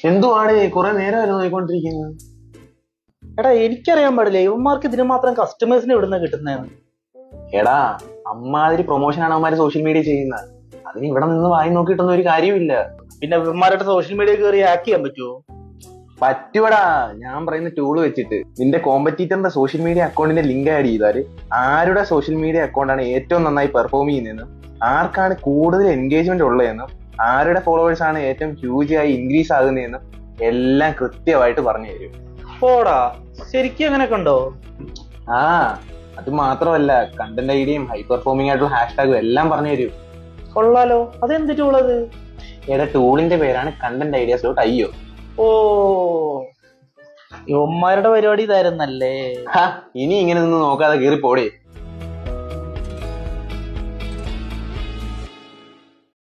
എന്തുവാണ് കുറെ നേരമായിരുന്നു നോക്കിക്കൊണ്ടിരിക്കുന്നത്. എടാ എനിക്കറിയാൻ പാടില്ല ഇവന്മാർക്ക് ഇതിന് മാത്രം കസ്റ്റമേഴ്സിനെ ഇവിടുന്ന് കിട്ടുന്നതെന്ന്. എടാ അമ്മാതിരി പ്രൊമോഷനാണ് അവന്മാര് സോഷ്യൽ മീഡിയ ചെയ്യുന്നത്. അതിന് ഇവിടെ നിന്ന് വായി നോക്കിയിട്ടൊന്നും ഒരു കാര്യമില്ല. പിന്നെ ഇവന്മാരുടെ സോഷ്യൽ മീഡിയ കയറി ഹാക്ക് ചെയ്യാൻ പറ്റുമോ? പറ്റുവടാ. ഞാൻ പറയുന്ന ടൂള് വെച്ചിട്ട് നിന്റെ കോമ്പറ്റീറ്ററിന്റെ സോഷ്യൽ മീഡിയ അക്കൗണ്ടിന്റെ ലിങ്ക് ആഡ് ചെയ്താല് ആരുടെ സോഷ്യൽ മീഡിയ അക്കൗണ്ടാണ് ഏറ്റവും നന്നായി പെർഫോം ചെയ്യുന്നതെന്നും ആർക്കാണ് കൂടുതൽ എൻഗേജ്മെന്റ് ഉള്ളതെന്നും ആരുടെ ഫോളോവേഴ്സ് ആണ് ഏറ്റവും ഹ്യൂജ് ആയി ഇൻക്രീസ് ആകുന്നതെന്നും എല്ലാം കൃത്യമായിട്ട് പറഞ്ഞു തരും. പോടാ, ശരിക്കും അങ്ങനെയൊക്കെ ഉണ്ടോ? ആ അത് മാത്രമല്ല, കണ്ടന്റ് ഐഡിയയും ഹൈ പെർഫോമിംഗ് ആയിട്ടുള്ള ഹാഷ്ടാഗും എല്ലാം പറഞ്ഞു തരും. കൊള്ളാലോ, അതെന്ത് ടൂളത്? എടാ ടൂളിന്റെ പേരാണ് കണ്ടന്റ് ഐഡിയാസ്.io. ഓ, ഇവന്മാരുടെ പരിപാടി ഇതായിരുന്നല്ലേ. ഇനി ഇങ്ങനെ നിന്ന് നോക്കാതെ കീറി പോടേ.